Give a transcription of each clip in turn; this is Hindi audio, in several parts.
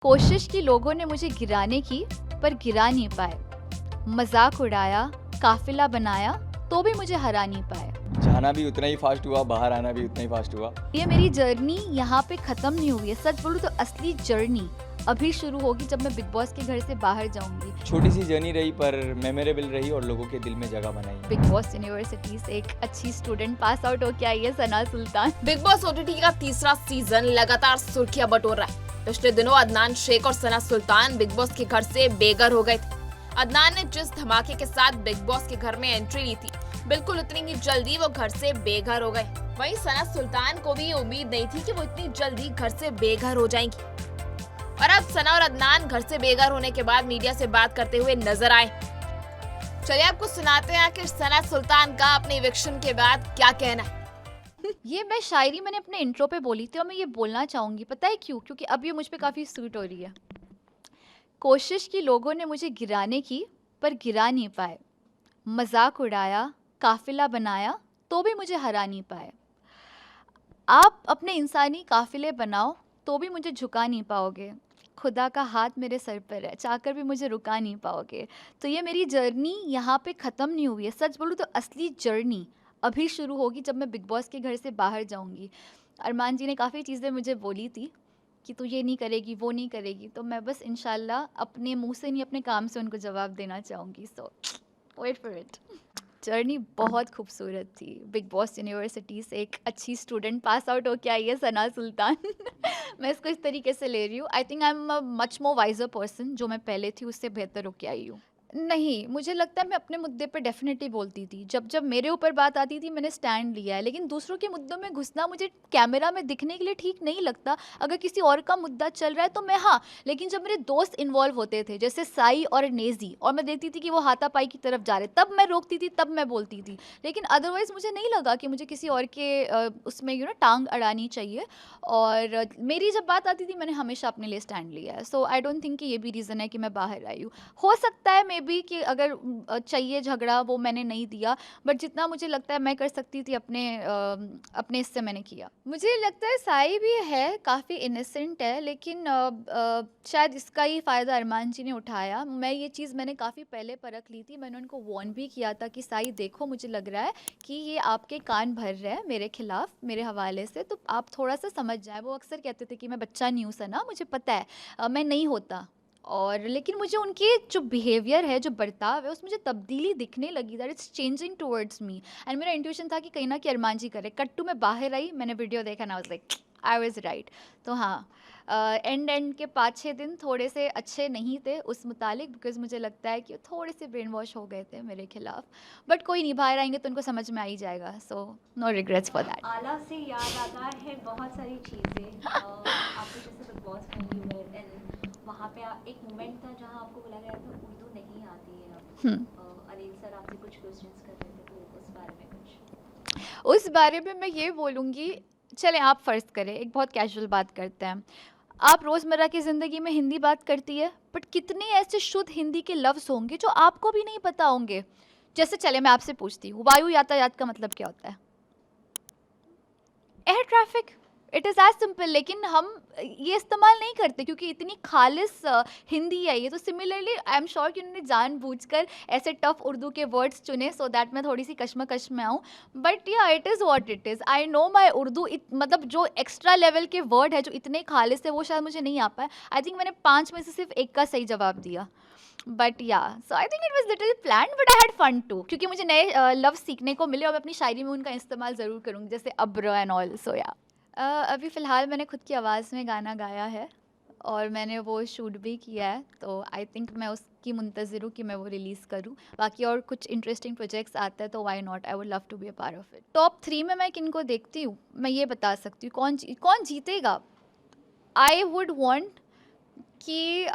कोशिश की लोगों ने मुझे गिराने की, पर गिरा नहीं पाए। मजाक उड़ाया, काफिला बनाया, तो भी मुझे हरा नहीं पाए। जाना भी उतना ही फास्ट हुआ, बाहर आना भी उतना ही फास्ट हुआ। ये मेरी जर्नी यहाँ पे खत्म नहीं हुई है। सच बोलूँ तो असली जर्नी अभी शुरू होगी जब मैं बिग बॉस के घर से बाहर जाऊंगी। छोटी सी जर्नी रही पर मेमोरेबल रही और लोगों के दिल में जगह बनाई। बिग बॉस यूनिवर्सिटी से एक अच्छी स्टूडेंट पास आउट होके आई है, सना सुल्तान। बिग बॉस ओटीटी का तीसरा सीजन लगातार सुर्खियां बटोर रहा है। पिछले दिनों अदनान शेख और सना सुल्तान बिग बॉस के घर से बेघर हो गए थे। अदनान ने जिस धमाके के साथ बिग बॉस के घर में एंट्री ली थी, बिल्कुल उतनी ही जल्दी वो घर से बेघर हो गए। वहीं सना सुल्तान को भी उम्मीद नहीं थी कि वो इतनी जल्दी घर से बेघर हो जाएंगी। और अब सना और अदनान घर से बेघर होने के बाद मीडिया से बात करते हुए नजर आए। चलिए आपको सुनाते हैं कि सना सुल्तान का अपने इविक्शन के बाद क्या कहना है। ये मैं शायरी मैंने अपने इंट्रो पे बोली थी और मैं ये बोलना चाहूंगी, पता है क्यों? क्योंकि अब ये मुझ पे काफी सूट हो रही है। कोशिश की लोगों ने मुझे गिराने की, पर गिरा नहीं पाए। मजाक उड़ाया, काफिला बनाया, तो भी मुझे हरा नहीं पाए। आप अपने इंसानी काफिले बनाओ तो भी मुझे झुका नहीं पाओगे। खुदा का हाथ मेरे सर पर है, चाहकर भी मुझे रुका नहीं पाओगे। तो ये मेरी जर्नी यहाँ पे ख़त्म नहीं हुई है। सच बोलूँ तो असली जर्नी अभी शुरू होगी जब मैं बिग बॉस के घर से बाहर जाऊँगी। अरमान जी ने काफ़ी चीज़ें मुझे बोली थी कि तू ये नहीं करेगी, वो नहीं करेगी, तो मैं बस इंशाल्लाह अपने मुंह से नहीं अपने काम से उनको जवाब देना चाहूँगी। सो वेट फॉर इट। जर्नी बहुत खूबसूरत थी। बिग बॉस यूनिवर्सिटी से एक अच्छी स्टूडेंट पास आउट होके आई है, सना सुल्तान। मैं इसको इस तरीके से ले रही हूँ। I think I am a much more wiser person. जो मैं पहले थी उससे बेहतर होके आई हूँ। नहीं, मुझे लगता है मैं अपने मुद्दे पे डेफ़िनेटली बोलती थी। जब मेरे ऊपर बात आती थी मैंने स्टैंड लिया है, लेकिन दूसरों के मुद्दों में घुसना मुझे कैमरा में दिखने के लिए ठीक नहीं लगता। अगर किसी और का मुद्दा चल रहा है तो मैं हाँ, लेकिन जब मेरे दोस्त इन्वॉल्व होते थे जैसे साई और नेज़ी, और मैं देखती थी कि वो हाथापाई की तरफ जा रहे, तब मैं रोकती थी, तब मैं बोलती थी। लेकिन अदरवाइज़ मुझे नहीं लगा कि मुझे किसी और के उसमें टांग अड़ानी चाहिए। और मेरी जब बात आती थी मैंने हमेशा अपने लिए स्टैंड लिया है। सो आई डोंट थिंक कि ये भी रीज़न है कि मैं बाहर आई हूँ। हो सकता है मे बी कि अगर चाहिए झगड़ा वो मैंने नहीं दिया, बट जितना मुझे लगता है मैं कर सकती थी अपने इससे मैंने किया। मुझे लगता है साई भी है, काफ़ी इनोसेंट है, लेकिन शायद इसका ही फ़ायदा अरमान जी ने उठाया। ये चीज़ मैंने काफ़ी पहले परख ली थी। मैंने उनको वार्न भी किया था कि साई देखो, मुझे लग रहा है कि ये आपके कान भर रहे हैं मेरे खिलाफ, मेरे हवाले से, तो आप थोड़ा सा समझ जाए। वो अक्सर कहते थे कि मैं बच्चा नहीं हूँ सना, मुझे पता है मैं नहीं होता। और लेकिन मुझे उनके जो बिहेवियर है, जो बर्ताव है, उसमें मुझे तब्दीली दिखने लगी, that it's changing towards me. And मेरा इंट्यूशन था कि कहीं ना कि अरमान जी करे। कट्टू में बाहर आई, मैंने वीडियो देखा ना, I was like I was right. तो हाँ, एंड के 5-6 दिन थोड़े से अच्छे नहीं थे उस मुतालिक, बिकॉज मुझे लगता है कि थोड़े से ब्रेन वॉश हो गए थे मेरे खिलाफ। बट कोई नहीं, बाहर आएंगे तो उनको समझ में आ ही जाएगा। So no regrets for that. आला से याद आता है बहुत सारी चीज़ें। आपको जैसे बिग बॉस में यू वर एंड वहाँ पे एक मोमेंट था जहाँ आपको बोला गया था उर्दू नहीं आती है अब। अनिल सर आपसे कुछ क्वेश्चंस कर रहे थे, तो उस बारे में कुछ। उस बारे में मैं ये बोलूँगी, चलें आप फ़र्ज़ करें, एक बहुत कैजुअल बात करते हैं। आप रोज़मर्रा की ज़िंदगी में हिंदी बात करती है, बट कितने ऐसे शुद्ध हिंदी के लफ्ज़ होंगे जो आपको भी नहीं पता होंगे। जैसे चले मैं आपसे पूछती हूँ, वायु यातायात का मतलब क्या होता है? Air traffic. It is as simple. लेकिन हम ये इस्तेमाल नहीं करते क्योंकि इतनी खालिस हिंदी है ये। तो सिमिलरली आई एम श्योर कि उन्होंने जानबूझकर ऐसे टफ उर्दू के वर्ड्स चुने सो दैट मैं थोड़ी सी कश्मकश में आऊँ। बट या it is what it is. I know my Urdu, मतलब जो एक्स्ट्रा लेवल के वर्ड है जो इतने खालिस है वो शायद मुझे नहीं आ पाए। आई थिंक मैंने 5 में से सिर्फ एक का सही जवाब दिया। But yeah so I think it was little plan, but I had fun too, क्योंकि मुझे नए लफ्ज़ सीखने को मिले और मैं अपनी शायरी में उनका इस्तेमाल ज़रूर करूँगी, जैसे अब्र एंड ऑल। सो या अभी फ़िलहाल मैंने खुद की आवाज़ में गाना गाया है और मैंने वो शूट भी किया है। तो आई थिंक मैं उसकी मुंतज़िर हूँ कि मैं वो रिलीज़ करूँ। बाकी और कुछ इंटरेस्टिंग प्रोजेक्ट्स आते हैं तो why not, I would love to be a part of it. Top 3 में मैं किनको देखती हूँ मैं ये बता सकती हूँ। कौन जीतेगा? आई वुड वांट कि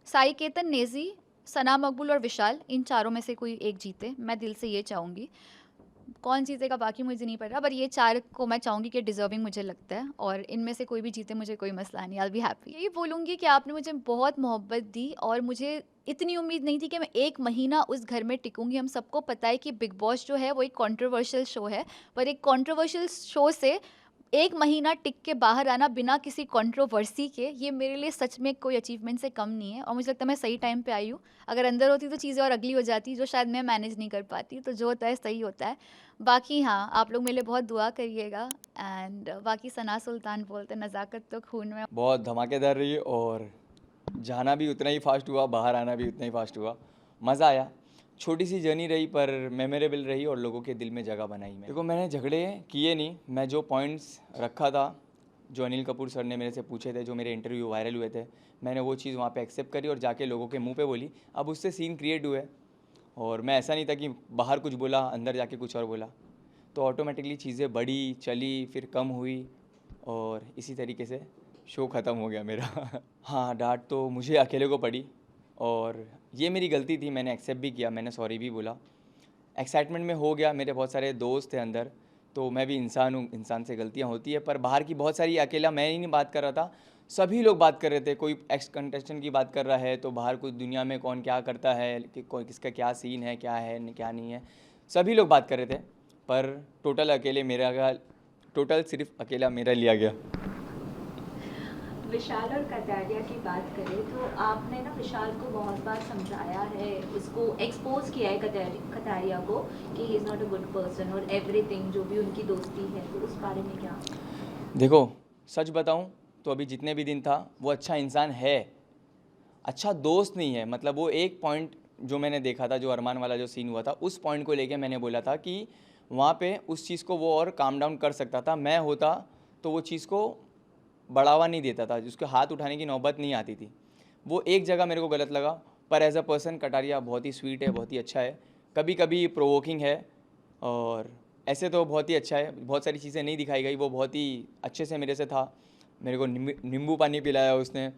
साई केतन, नेज़ी, सना मकबूल और विशाल, इन चारों में से कोई एक जीते। मैं दिल से ये चाहूँगी। कौन जीतेगा बाकी मुझे नहीं पता, पर ये 4 को मैं चाहूँगी कि डिज़र्विंग मुझे लगता है, और इनमें से कोई भी जीते मुझे कोई मसला नहीं, आई विल बी हैप्पी। यही बोलूँगी कि आपने मुझे बहुत मोहब्बत दी और मुझे इतनी उम्मीद नहीं थी कि मैं 1 महीना उस घर में टिकूँगी। हम सबको पता है कि बिग बॉस जो है वो एक कंट्रोवर्शियल शो है, पर एक कंट्रोवर्शियल शो से 1 महीना टिक के बाहर आना बिना किसी कंट्रोवर्सी के, ये मेरे लिए सच में कोई अचीवमेंट से कम नहीं है और मुझे लगता है मैं सही टाइम पे आई हूँ। अगर अंदर होती तो चीज़ें और अगली हो जाती, जो शायद मैं मैनेज नहीं कर पाती। तो जो होता है सही होता है। बाकी हाँ, आप लोग मेरे लिए बहुत दुआ करिएगा एंड बाकी सना सुल्तान बोलते हैं, नज़ाकत तो खून में। बहुत धमाकेदार रही और जाना भी उतना ही फास्ट हुआ, बाहर आना भी उतना ही फास्ट हुआ। मज़ा आया। छोटी सी जर्नी रही पर मेमोरेबल रही और लोगों के दिल में जगह बनाई। मैं देखो, मैंने झगड़े किए नहीं, मैं जो पॉइंट्स रखा था, जो अनिल कपूर सर ने मेरे से पूछे थे, जो मेरे इंटरव्यू वायरल हुए थे, मैंने वो चीज़ वहाँ पे एक्सेप्ट करी और जाके लोगों के मुंह पे बोली। अब उससे सीन क्रिएट हुए और मैं ऐसा नहीं था कि बाहर कुछ बोला अंदर जाके कुछ और बोला, तो ऑटोमेटिकली चीज़ें बढ़ी, चली, फिर कम हुई और इसी तरीके से शो ख़त्म हो गया मेरा। हाँ, डांट तो मुझे अकेले को पड़ी और ये मेरी गलती थी, मैंने एक्सेप्ट भी किया, मैंने सॉरी भी बोला। एक्साइटमेंट में हो गया, मेरे बहुत सारे दोस्त थे अंदर, तो मैं भी इंसान हूँ, इंसान से गलतियाँ होती है। पर बाहर की बहुत सारी, अकेला मैं ही नहीं बात कर रहा था, सभी लोग बात कर रहे थे। कोई एक्स कंटेस्टेंट की बात कर रहा है तो बाहर कुछ दुनिया में कौन क्या करता है, कि कोई किसका क्या सीन है, क्या है क्या नहीं है, सभी लोग बात कर रहे थे। पर टोटल सिर्फ अकेला मेरा लिया गया। विशाल और कटारिया की बात करें तो आपने ना विशाल को बहुत बार समझाया है, उसको एक्सपोज किया है कटारिया को कि he is not a good person और एवरीथिंग, जो भी उनकी दोस्ती है, तो उस बारे में क्या? देखो, सच बताऊं तो अभी जितने भी दिन था वो अच्छा इंसान है, अच्छा दोस्त नहीं है। मतलब वो एक पॉइंट जो मैंने देखा था, जो अरमान वाला जो सीन हुआ था, उस पॉइंट को लेके मैंने बोला था कि वहाँ पे उस चीज़ को वो और काम डाउन कर सकता था। मैं होता तो वो चीज़ को बढ़ावा नहीं देता था, जिसके हाथ उठाने की नौबत नहीं आती थी। वो एक जगह मेरे को गलत लगा, पर एज अ पर्सन कटारिया बहुत ही स्वीट है, बहुत ही अच्छा है, कभी कभी प्रोवोकिंग है और ऐसे तो बहुत ही अच्छा है। बहुत सारी चीज़ें नहीं दिखाई गई, वो बहुत ही अच्छे से मेरे से था। मेरे को नींबू पानी पिलाया उसने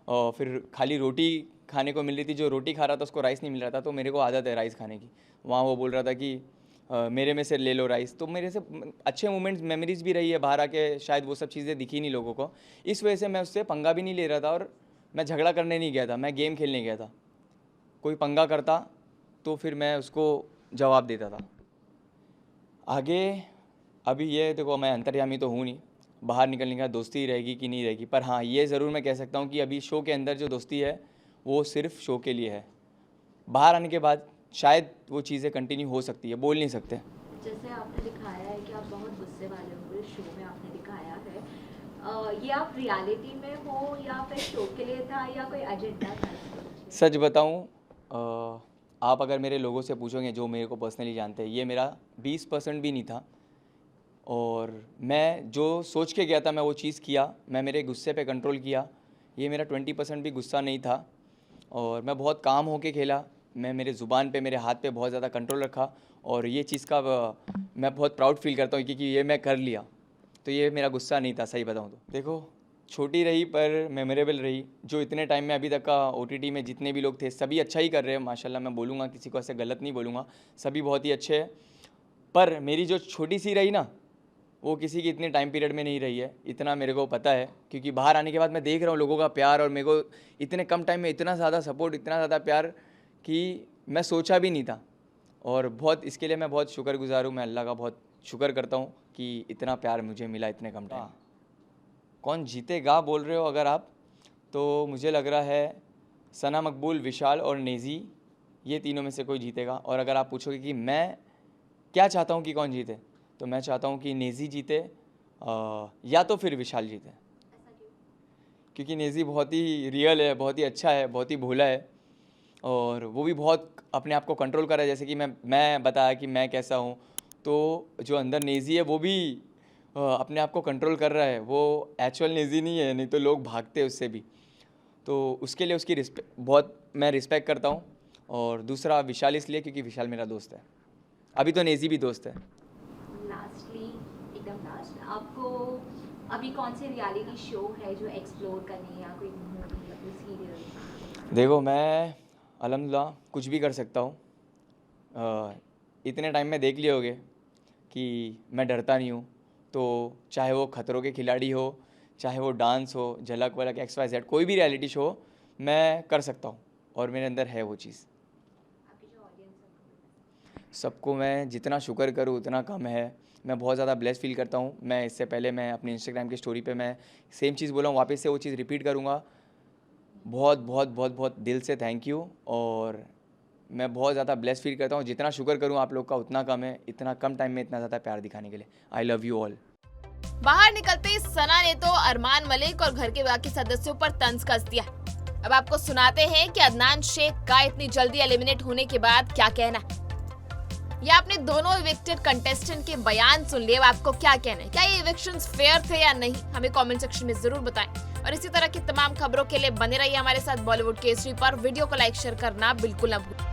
और फिर खाली रोटी खाने को मिल रही थी, जो रोटी खा रहा था उसको राइस नहीं मिल रहा था, तो मेरे को आदत है राइस खाने की। वहाँ वो बोल रहा था कि मेरे में से ले लो राइस, तो मेरे से अच्छे मोमेंट्स मेमोरीज भी रही है बाहर आके, शायद वो सब चीज़ें दिखी नहीं लोगों को। इस वजह से मैं उससे पंगा भी नहीं ले रहा था और मैं झगड़ा करने नहीं गया था, मैं गेम खेलने गया था। कोई पंगा करता तो फिर मैं उसको जवाब देता था। आगे अभी ये देखो, मैं अंतर्यामी तो हूँ नहीं, बाहर निकलने का दोस्ती रहेगी कि नहीं रहेगी, पर हाँ ये ज़रूर मैं कह सकता हूँ कि अभी शो के अंदर जो दोस्ती है वो सिर्फ शो के लिए है। बाहर आने के बाद शायद वो चीज़ें कंटिन्यू हो सकती है, बोल नहीं सकते। जैसे आपने दिखाया है कि आप बहुत गुस्से वाले हो, इस शो में आपने दिखाया है, ये आप रियलिटी में हो या फिर शो के लिए था या कोई एजेंडा था इसके? सच बताऊँ, आप अगर मेरे लोगों से पूछोगे जो मेरे को पर्सनली जानते हैं, ये मेरा 20% भी नहीं था और मैं जो सोच के गया था मैं वो चीज़ किया। मैं मेरे गुस्से पे कंट्रोल किया, ये मेरा 20% भी गुस्सा नहीं था और मैं बहुत काम होके खेला। मैं मेरे ज़ुबान पे, मेरे हाथ पे बहुत ज़्यादा कंट्रोल रखा और ये चीज़ का मैं बहुत प्राउड फील करता हूँ क्योंकि ये मैं कर लिया। तो ये मेरा गुस्सा नहीं था, सही बताऊँ तो। देखो, छोटी रही पर मेमोरेबल रही। जो इतने टाइम में अभी तक का ओटीटी में जितने भी लोग थे सभी अच्छा ही कर रहे हैं माशाल्लाह। मैं बोलूँगा, किसी को ऐसे गलत नहीं बोलूँगा, सभी बहुत ही अच्छे हैं। पर मेरी जो छोटी सी रही ना, वो किसी की इतने टाइम पीरियड में नहीं रही है, इतना मेरे को पता है। क्योंकि बाहर आने के बाद मैं देख रहा हूँ लोगों का प्यार और मेरे को इतने कम टाइम में इतना ज़्यादा सपोर्ट, इतना ज़्यादा प्यार कि मैं सोचा भी नहीं था। और बहुत इसके लिए मैं बहुत शुक्रगुजार हूँ, मैं अल्लाह का बहुत शुक्र करता हूँ कि इतना प्यार मुझे मिला इतने कम टाइम। कौन जीतेगा बोल रहे हो अगर आप, तो मुझे लग रहा है सना मकबूल, विशाल और नेज़ी, ये तीनों में से कोई जीतेगा। और अगर आप पूछोगे कि मैं क्या चाहता हूँ कि कौन जीते, तो मैं चाहता हूँ कि नेज़ी जीते या तो फिर विशाल जीते। क्योंकि नेज़ी बहुत ही रियल है, बहुत ही अच्छा है, बहुत ही भोला है और वो भी बहुत अपने आप को कंट्रोल कर रहा है। जैसे कि मैं बताया कि मैं कैसा हूँ, तो जो अंदर नेज़ी है वो भी अपने आप को कंट्रोल कर रहा है। वो एक्चुअल नेज़ी नहीं है, नहीं तो लोग भागते हैं उससे भी। तो उसके लिए उसकी बहुत मैं रिस्पेक्ट करता हूँ। और दूसरा विशाल इसलिए क्योंकि विशाल मेरा दोस्त है, अभी तो नेज़ी भी दोस्त है। लास्टली, एकदम लास्ट, आपको अभी कौन से रियलिटी शो है जो एक्सप्लोर करनी है, या कोई मूवी या कोई सीरियल? देखो, मैं अल्हम्दुलिल्लाह कुछ भी कर सकता हूँ। इतने टाइम में देख लिए होगे कि मैं डरता नहीं हूँ। तो चाहे वो खतरों के खिलाड़ी हो, चाहे वो डांस हो, झलक वलक XYZ, कोई भी रियलिटी शो मैं कर सकता हूँ और मेरे अंदर है वो चीज़। आपकी जो ऑडियंस है सबको मैं जितना शुक्र करूँ उतना कम है। मैं बहुत ज़्यादा ब्लेस फील करता हूँ। मैं इससे पहले मैं अपनी इंस्टाग्राम की स्टोरी पे मैं सेम चीज़ बोला हूँ, वापस से वो चीज़ रिपीट करूँगा। बहुत बहुत बहुत बहुत दिल से थैंक यू। और मैं बहुत ज़्यादा ब्लेस फील करता हूँ। जितना शुक्र करूँ आप लोग का उतना कम है, इतना कम टाइम में इतना ज़्यादा प्यार दिखाने के लिए। I love you all. बाहर निकलते ही सना ने तो अरमान मलिक और घर के बाकी सदस्यों पर तंज कस दिया। अब आपको सुनाते हैं कि अदनान शेख का इतनी जल्दी एलिमिनेट होने के बाद क्या कहना है। या आपने दोनों इविक्टेड कंटेस्टेंट के बयान सुन लिए, अब आपको क्या कहना है? क्या ये इविक्शंस फेयर थे या नहीं? हमें कमेंट सेक्शन में जरूर बताएं। और इसी तरह की तमाम खबरों के लिए बने रहिए हमारे साथ बॉलीवुड केसरी पर। वीडियो को लाइक शेयर करना बिल्कुल न भूलें।